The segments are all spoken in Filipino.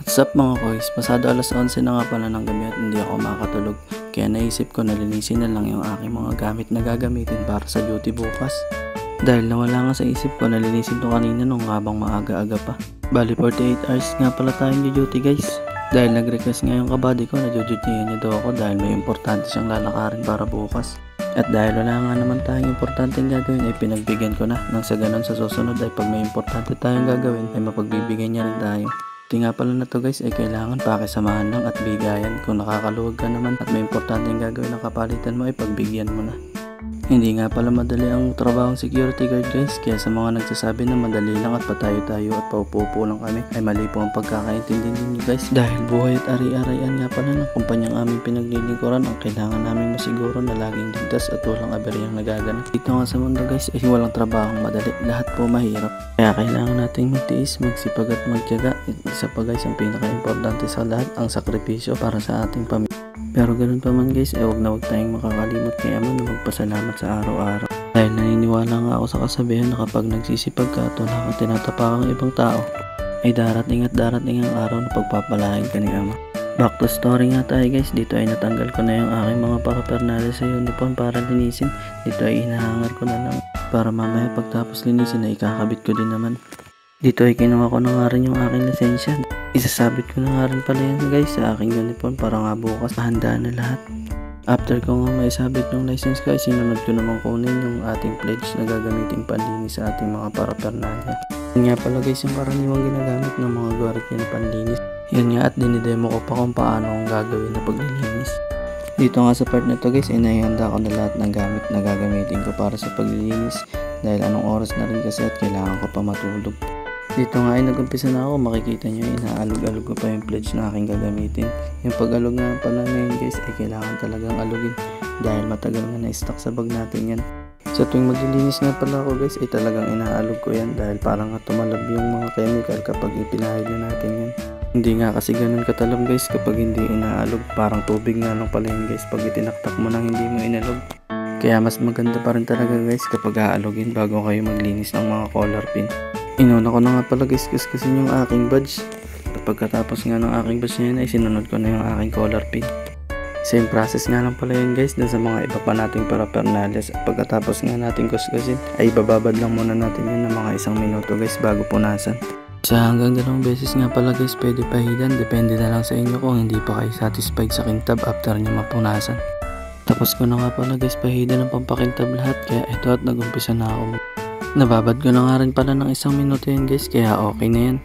What's up mga koys? Pasado alas 11 na nga pala ng gabi at hindi ako makatulog. Kaya naisip ko na linisin na lang yung aking mga gamit na gagamitin para sa duty bukas. Dahil nawala nga sa isip ko na linisin to kanina nung habang maaga-aga pa. Bali 48 hours nga pala tayong duty guys. Dahil nag-request nga yung kabady ko na duty niya daw ako dahil may importante siyang lalakarin para bukas. At dahil wala nga naman tayong importanteng gagawin ay pinagbigyan ko na nang sa ganun sa susunod ay pag may importante tayong gagawin ay mapagbibigyan niya rin tayo. Di nga pala na to guys ay kailangan pakisamahan lang at bigayan. Kung nakakaluwag ka naman at may importanteng gagawin na kapalitan mo ay pagbigyan mo na. Hindi nga pala madali ang trabahong security guard guys, kaya sa mga nagsasabi na madali lang at patayo-tayo at paupo-upo lang kami ay mali po ang pagkakaintindi ninyo guys. Dahil buhay at ari-arian nga pala ng kumpanyang aming pinaglilingkuran ang kailangan namin masiguro na laging ligtas at walang aberyang nagaganap. Dito nga sa mundo guys ay walang trabahong madali, lahat po mahirap. Kaya kailangan nating magtiis, magsipag at magtiyaga. Isa pa guys ang pinaka-importante sa lahat, ang sakripisyo para sa ating pamilya. Pero ganun pa man guys, wag na wag tayong makakalimot kay Ama na magpasalamat sa araw-araw. Dahil naniniwala nga ako sa kasabihan na kapag nagsisipag ka at wala kang tinatapak ang ibang tao, ay darating at darating ang araw na pagpapalain ka ni Ama. Back to story nga tayo guys, dito ay natanggal ko na yung aking mga paraphernalia sa uniform para linisin. Dito ay inahangar ko na lang para mamaya pagtapos linisin ay ikakabit ko din naman. Dito ay kinuha ko na nga rin yung aking lisensya. Isasabit ko na nga rin pala yan guys sa aking uniform para nga bukas handa na lahat. After ko nga maisabit yung license ko ay sinunod ko naman kunin yung ating pledge na gagamitin panlinis sa ating mga paraphernalia. Yan nga pala guys yung karaniwang ginagamit ng mga guard na panlinis. Yan nga at dinidemo ko pa kung paano ang gagawin na paglilinis. Dito nga sa part na to guys ay naihanda ko na lahat ng gamit na gagamitin ko para sa paglilinis. Dahil anong oras na rin kasi at kailangan ko pa matulog. Dito nga ay nag-umpisa na ako, makikita nyo inaalog-alog ko pa yung pledge na aking gagamitin. Yung pag-alog nga pala ngayon guys ay kailangan talagang alugin dahil matagal nga na-stock sa bag natin yan. Sa tuwing maglilinis nga pala ako guys ay talagang inaalog ko yan dahil parang nga tumalab yung mga chemical kapag ipinahid na natin yan. Hindi nga kasi ganun katalab guys kapag hindi inaalog, parang tubig nga lang pala yun guys pag itinaktak mo nang hindi mo inalog. Kaya mas maganda pa rin talaga guys kapag aalogin bago kayo maglinis ng mga color pin. Inuna ko na nga pala guys kasi yung aking badge. At pagkatapos nga ng aking badge na yun ay sinunod ko na yung aking collar pin. Same process nga lang pala yun guys dun sa mga iba pa nating paraphernalias. At pagkatapos nga natin kuskusin ay bababad lang muna natin yun ng mga 1 minuto guys bago punasan. Sa hanggang 2 beses nga pala guys pwede pahidan, depende na lang sa inyo kung hindi pa kayo satisfied sa kintab after nyo mapunasan. Tapos ko na nga pala guys pahidan ng pampakintab lahat, kaya ito at nag-umpisa na ako. Nababad ko na nga rin pala ng 1 minuto yan guys, kaya okay na yan.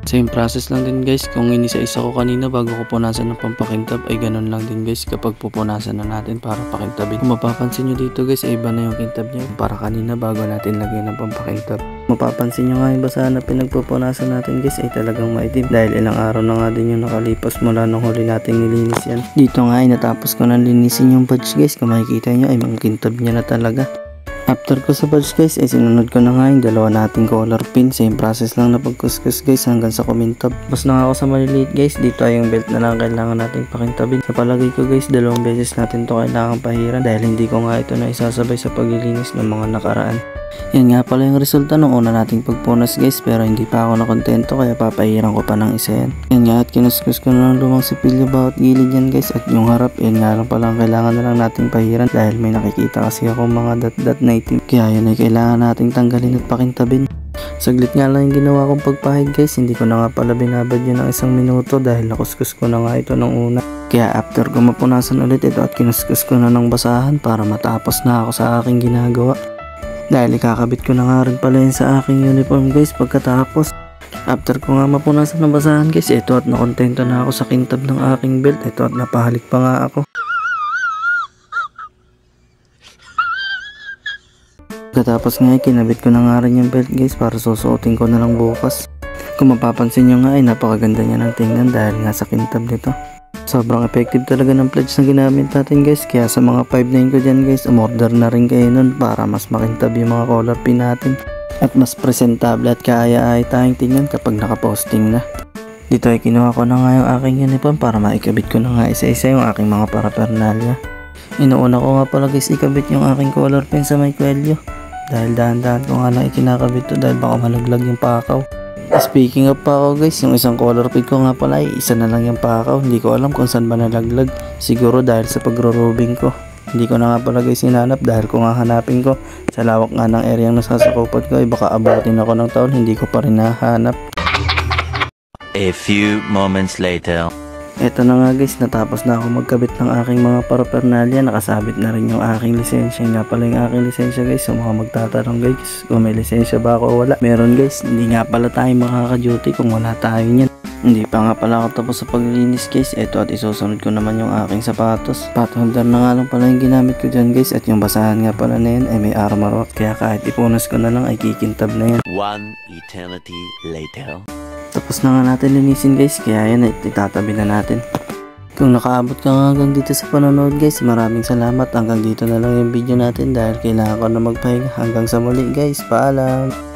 Same process lang din guys, kung inisa-isa ko kanina bago ko punasan ng pampakintab ay ganun lang din guys kapag pupunasan na natin para pakintabin. Kung mapapansin nyo dito guys ay iba na yung kintab niya para kanina bago natin lagyan ng pampakintab. Mapapansin nyo nga yung basahan na pinagpupunasan natin guys ay talagang maitim dahil ilang araw na nga din yung nakalipas mula nung huli nating nilinis yan. Dito nga ay natapos ko na linisin yung badge guys, kung makikita nyo ay mga kintab niya na talaga. After ko sa badge guys ay sinunod ko na nga yung 2 nating collar pin. Same process lang na pagkuskus guys hanggang sa kumintab. Tapos na nga ako sa maliliit guys, dito ay yung belt na lang kailangan nating pakintabin. Sa palagay ko guys 2 beses natin to kailangan pahiran dahil hindi ko nga ito na isasabay sa paglilinis ng mga nakaraan. Yan nga pala yung resulta nung una nating pagpunas guys, pero hindi pa ako nakontento kaya papahiran ko pa ng isa yan. Yan nga at kinuskus ko na ng lumang sipilyo bawat gilid yan guys, at yung harap yan nga lang pala ang kailangan na lang nating pahiran dahil may nakikita kasi ako mga dot na itim, kaya yan ay kailangan nating tanggalin at pakintabin. Saglit nga lang yung ginawa kong pagpahid guys, hindi ko na nga pala binabad yun ng 1 minuto dahil nakuskus ko na nga ito ng una. Kaya after ko mapunasan ulit ito at kinuskus ko na ng basahan para matapos na ako sa aking ginagawa. Dahil ikakabit ko na nga rin pala yun sa aking uniform guys pagkatapos. After ko nga mapunasan ng basahan guys, ito at nakontento na ako sa kintab ng aking belt. Ito at napahalik pa nga ako. Pagkatapos nga kinabit ko na nga rin yung belt guys para susuotin ko na lang bukas. Kung mapapansin nyo nga ay napakaganda niya ng tingnan dahil nga sa kintab nito. Sobrang effective talaga ng pledge na ginamit natin guys, kaya sa mga 5'9" ko dyan guys, umorder na rin kayo nun para mas makintab yung mga color pin natin at mas presentable at kaaya-ay tayong tingnan kapag nakaposting na. Dito ay kinuha ko na nga yung aking uniform para maikabit ko na nga isa-isa yung aking mga paraphernalia. Inuuna ko nga pala guys ikabit yung aking color pin sa may kwelyo dahil dahan-dahan ko nga lang ikinakabit to dahil baka malaglag yung pakaw. Speaking of pakaw guys, yung isang color pick ko nga pala ay isa na lang yung pakaw. Hindi ko alam kung saan ba nalaglag. Siguro dahil sa pagro-robing ko. Hindi ko na nga pala guys hinanap dahil kung hahanapin ko sa lawak nga ng area na sasakupan ko ay baka abutin ako ng taon, hindi ko pa rin nahanap. A few moments later. Eto na nga guys, natapos na ako magkabit ng aking mga paraphernalia. Nakasabit na rin yung aking lisensya. Nga pala yung aking lisensya guys. So mga magtatanong guys kung may lisensya ba ako o wala. Meron guys, hindi nga pala tayo makaka-duty kung wala tayo niyan. Hindi pa nga pala ako tapos sa paglilinis guys. Eto at isusunod ko naman yung aking sapatos. Pot holder na nga lang pala yung ginamit ko dyan guys. At yung basahan nga pala na yan ay may armor rock. Kaya kahit ipunas ko na lang ay kikintab na yan. One eternity later. Tapos na nga natin linisin guys, kaya yan ay itatabi na natin. Kung nakaabot ka nga hanggang dito sa panonood guys, maraming salamat. Hanggang dito na lang yung video natin dahil kailangan ko na magpahinga. Hanggang sa muli guys, paalam!